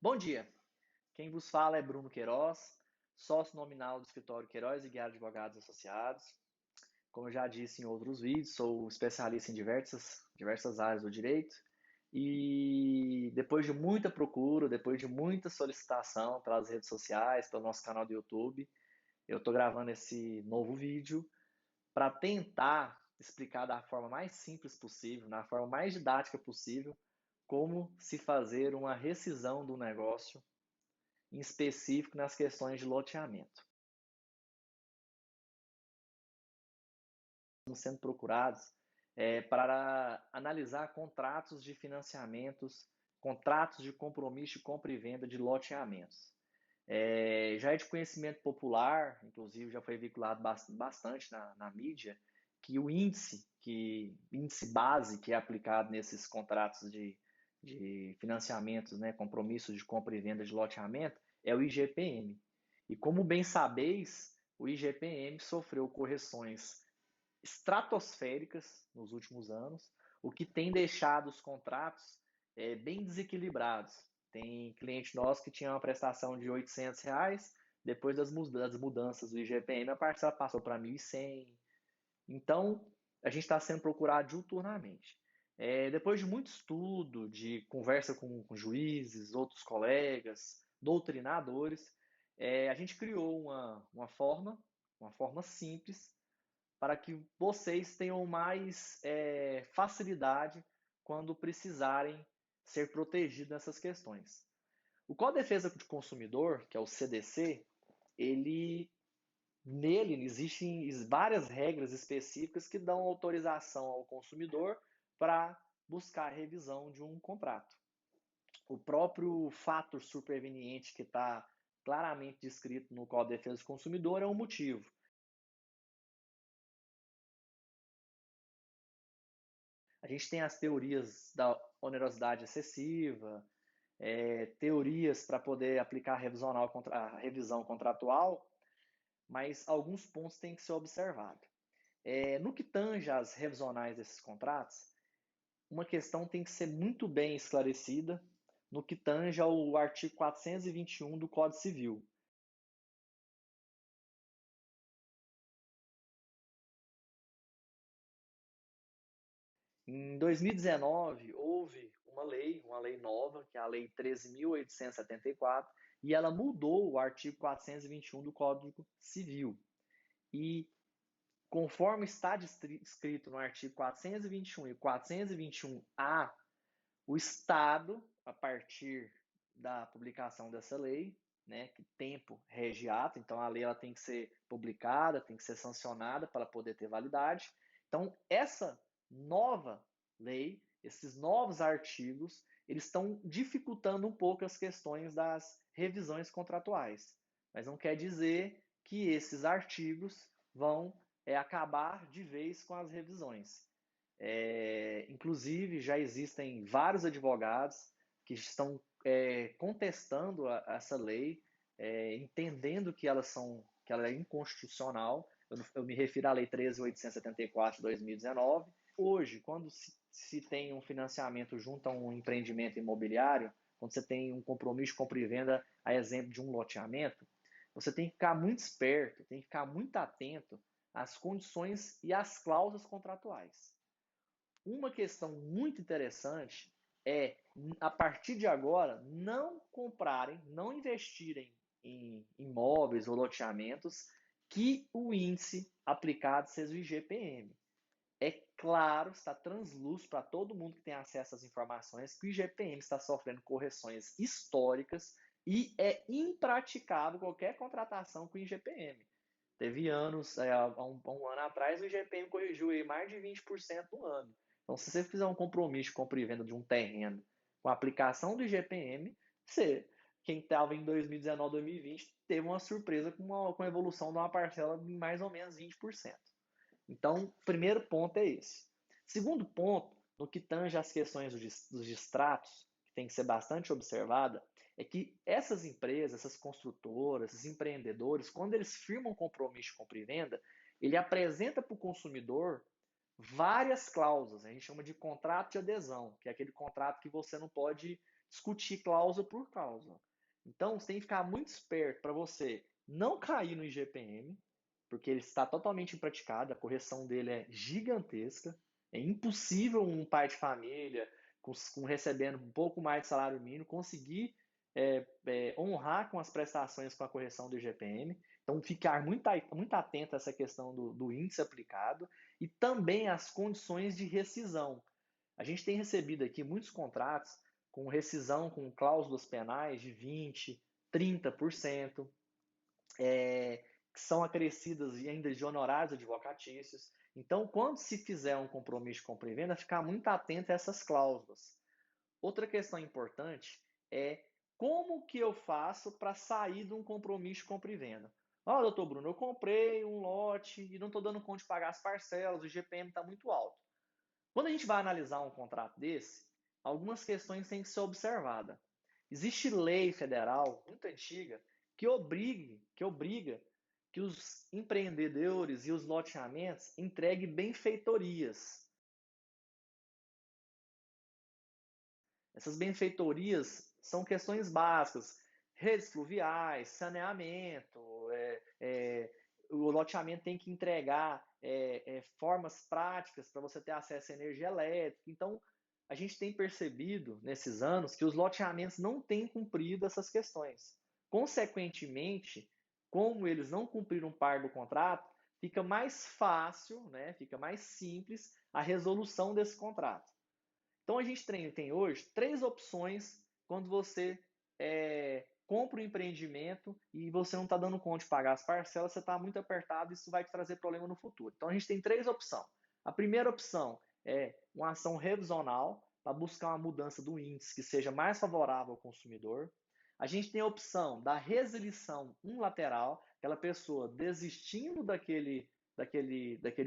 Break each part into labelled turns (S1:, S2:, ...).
S1: Bom dia, quem vos fala é Bruno Queiroz, sócio nominal do escritório Queiroz e Guiar Advogados Associados. Como eu já disse em outros vídeos, sou especialista em diversas áreas do direito e depois de muita procura, depois de muita solicitação pelas redes sociais, pelo nosso canal do YouTube, eu estou gravando esse novo vídeo para tentar explicar da forma mais simples possível, na forma mais didática possível, como se fazer uma rescisão do negócio em específico nas questões de loteamento. Estamos sendo procurados para analisar contratos de financiamentos, contratos de compromisso de compra e venda de loteamentos. Já é de conhecimento popular, inclusive já foi veiculado bastante na mídia, que o índice base que é aplicado nesses contratos de financiamentos, né, compromissos de compra e venda de loteamento, é o IGPM. E como bem sabeis, o IGPM sofreu correções estratosféricas nos últimos anos, o que tem deixado os contratos bem desequilibrados. Tem cliente nosso que tinha uma prestação de R$ 800, depois das mudanças do IGPM, a parcela passou para 1.100. Então, a gente está sendo procurado diuturnamente. Depois de muito estudo, de conversa com juízes, outros colegas, doutrinadores, a gente criou uma forma simples para que vocês tenham mais facilidade quando precisarem ser protegidos nessas questões. O Código de Defesa do Consumidor, que é o CDC, ele nele existem várias regras específicas que dão autorização ao consumidor para buscar a revisão de um contrato. O próprio fato superveniente que está claramente descrito no Código de Defesa do Consumidor é um motivo. A gente tem as teorias da onerosidade excessiva, teorias para poder aplicar a revisão contratual, mas alguns pontos têm que ser observados. No que tange às revisionais desses contratos, uma questão tem que ser muito bem esclarecida no que tange ao artigo 421 do Código Civil. Em 2019, houve uma lei nova, que é a Lei 13.874, e ela mudou o artigo 421 do Código Civil. E, conforme está descrito no artigo 421 e 421-A, o Estado, a partir da publicação dessa lei, né, que tempo rege ato, então a lei ela tem que ser publicada, tem que ser sancionada para poder ter validade. Então, essa nova lei, esses novos artigos, eles estão dificultando um pouco as questões das revisões contratuais. Mas não quer dizer que esses artigos vão acabar de vez com as revisões. Inclusive, já existem vários advogados que estão contestando essa lei, entendendo que que ela é inconstitucional. Eu me refiro à Lei 13.874 de 2019. Hoje, quando se tem um financiamento junto a um empreendimento imobiliário, quando você tem um compromisso de compra e venda, a exemplo de um loteamento, você tem que ficar muito esperto, tem que ficar muito atento às condições e às cláusulas contratuais. Uma questão muito interessante é, a partir de agora, não comprarem, não investirem em imóveis ou loteamentos que o índice aplicado seja o IGPM. É claro, está translúcido para todo mundo que tem acesso às informações que o IGPM está sofrendo correções históricas e é impraticável qualquer contratação com o IGPM. Teve anos, há um ano atrás, o IGPM corrigiu aí mais de 20% no ano. Então, se você fizer um compromisso de compra e venda de um terreno com a aplicação do IGPM, quem estava em 2019, 2020, teve uma surpresa com a evolução de uma parcela de mais ou menos 20%. Então, o primeiro ponto é esse. Segundo ponto, no que tange às questões dos distratos, que tem que ser bastante observada, é que essas empresas, essas construtoras, esses empreendedores, quando eles firmam um compromisso de compra e venda, ele apresenta para o consumidor várias cláusulas. A gente chama de contrato de adesão, que é aquele contrato que você não pode discutir cláusula por cláusula. Então, você tem que ficar muito esperto para você não cair no IGPM, porque ele está totalmente impraticável, a correção dele é gigantesca. É impossível um pai de família recebendo um pouco mais de salário mínimo conseguir honrar com as prestações com a correção do IGPM. Então, ficar muito atento a essa questão do índice aplicado e também as condições de rescisão. A gente tem recebido aqui muitos contratos com rescisão com cláusulas penais de 20%, 30%, que são acrescidas ainda de honorários advocatícios. Então, quando se fizer um compromisso de compra e venda, ficar muito atento a essas cláusulas. Outra questão importante é como que eu faço para sair de um compromisso de compra e venda. Ó, doutor Bruno, eu comprei um lote e não estou dando conta de pagar as parcelas, o IGPM está muito alto. Quando a gente vai analisar um contrato desse, algumas questões têm que ser observadas. Existe lei federal muito antiga que obriga que os empreendedores e os loteamentos entreguem benfeitorias. Essas benfeitorias são questões básicas, redes fluviais, saneamento, o loteamento tem que entregar formas práticas para você ter acesso à energia elétrica. Então, a gente tem percebido nesses anos que os loteamentos não têm cumprido essas questões. Consequentemente, como eles não cumpriram parte do contrato, fica mais fácil, né, fica mais simples a resolução desse contrato. Então a gente tem hoje três opções quando você compra um empreendimento e você não está dando conta de pagar as parcelas, você está muito apertado e isso vai te trazer problema no futuro. Então a gente tem três opções. A primeira opção é uma ação revisional para buscar uma mudança do índice que seja mais favorável ao consumidor. A gente tem a opção da resilição unilateral, aquela pessoa desistindo daquele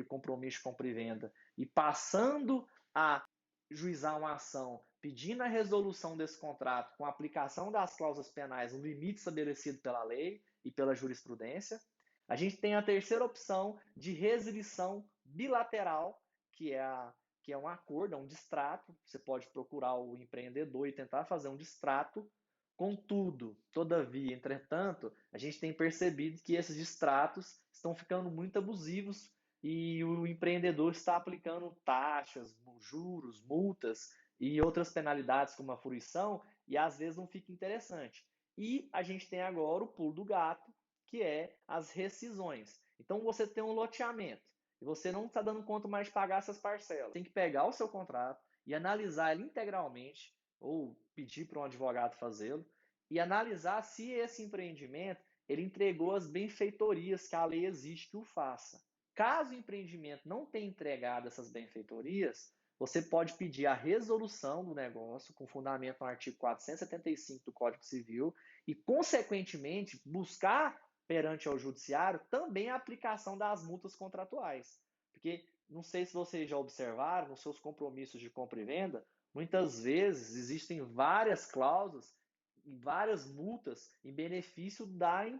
S1: compromisso de compra e venda e passando a juizar uma ação pedindo a resolução desse contrato com a aplicação das cláusulas penais no limite estabelecido pela lei e pela jurisprudência. A gente tem a terceira opção de resilição bilateral, que é um acordo, é um distrato. Você pode procurar o empreendedor e tentar fazer um distrato. Contudo, todavia, entretanto, a gente tem percebido que esses distratos estão ficando muito abusivos e o empreendedor está aplicando taxas, juros, multas e outras penalidades como a fruição, e às vezes não fica interessante. E a gente tem agora o pulo do gato, que é as rescisões. Então você tem um loteamento e você não está dando conta mais de pagar essas parcelas. Tem que pegar o seu contrato e analisar ele integralmente, ou pedir para um advogado fazê-lo, e analisar se esse empreendimento ele entregou as benfeitorias que a lei exige que o faça. Caso o empreendimento não tenha entregado essas benfeitorias, você pode pedir a resolução do negócio com fundamento no artigo 475 do Código Civil e, consequentemente, buscar perante ao judiciário também a aplicação das multas contratuais. Porque, não sei se vocês já observaram, nos seus compromissos de compra e venda, muitas vezes existem várias cláusulas e várias multas em benefício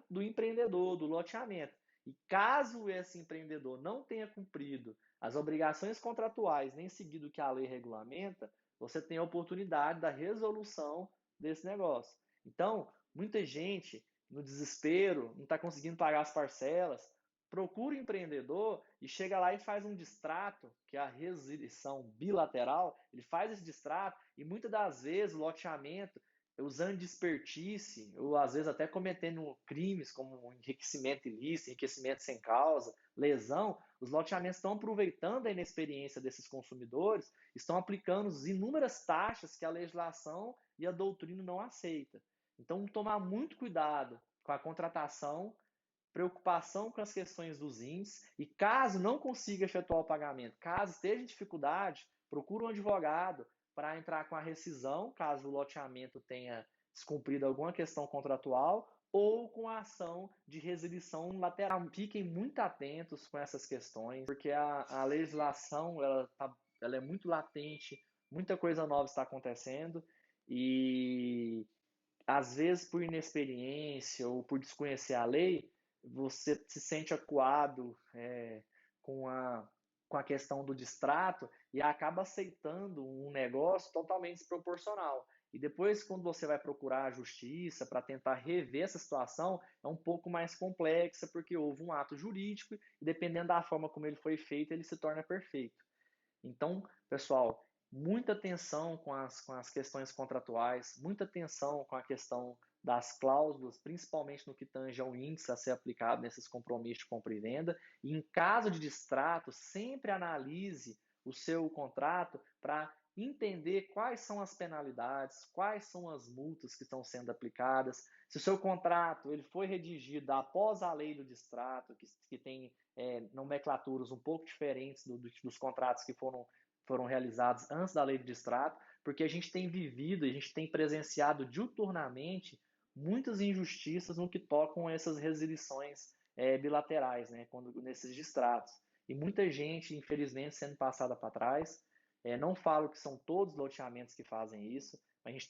S1: do empreendedor, do loteamento. E caso esse empreendedor não tenha cumprido as obrigações contratuais nem seguido o que a lei regulamenta, você tem a oportunidade da resolução desse negócio. Então, muita gente, no desespero, não está conseguindo pagar as parcelas, procura o empreendedor e chega lá e faz um distrato, que é a resilição bilateral, ele faz esse distrato e muitas das vezes o loteamento usando despertice, ou às vezes até cometendo crimes como enriquecimento ilícito, enriquecimento sem causa, lesão, os loteamentos estão aproveitando a inexperiência desses consumidores, estão aplicando inúmeras taxas que a legislação e a doutrina não aceita. Então, tomar muito cuidado com a contratação, preocupação com as questões dos índices e caso não consiga efetuar o pagamento, caso esteja em dificuldade, procure um advogado para entrar com a rescisão, caso o loteamento tenha descumprido alguma questão contratual, ou com a ação de resilição lateral. Fiquem muito atentos com essas questões, porque a legislação ela é muito latente, muita coisa nova está acontecendo e às vezes por inexperiência ou por desconhecer a lei, você se sente acuado com com a questão do distrato e acaba aceitando um negócio totalmente desproporcional. E depois, quando você vai procurar a justiça para tentar rever essa situação, é um pouco mais complexa, porque houve um ato jurídico e, dependendo da forma como ele foi feito, ele se torna perfeito. Então, pessoal, muita atenção com as questões contratuais, muita atenção com a questão das cláusulas, principalmente no que tange ao índice a ser aplicado nesses compromissos de compra e venda. E em caso de distrato, sempre analise o seu contrato para entender quais são as penalidades, quais são as multas que estão sendo aplicadas. Se o seu contrato ele foi redigido após a lei do distrato, que tem nomenclaturas um pouco diferentes dos contratos que foram realizados antes da lei do distrato, porque a gente tem vivido, a gente tem presenciado diuturnamente muitas injustiças no que tocam a essas resilições bilaterais, né, nesses distratos. E muita gente, infelizmente, sendo passada para trás. Não falo que são todos os loteamentos que fazem isso, mas a gente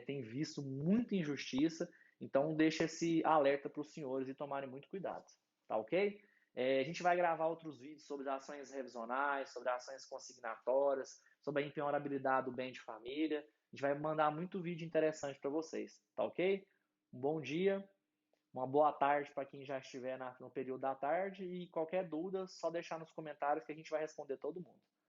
S1: tem visto muita injustiça, então deixa esse alerta para os senhores e tomarem muito cuidado, tá ok? A gente vai gravar outros vídeos sobre ações revisionais, sobre ações consignatórias, sobre a impenhorabilidade do bem de família. A gente vai mandar muito vídeo interessante para vocês, tá ok? Um bom dia, uma boa tarde para quem já estiver no período da tarde e qualquer dúvida, só deixar nos comentários que a gente vai responder todo mundo.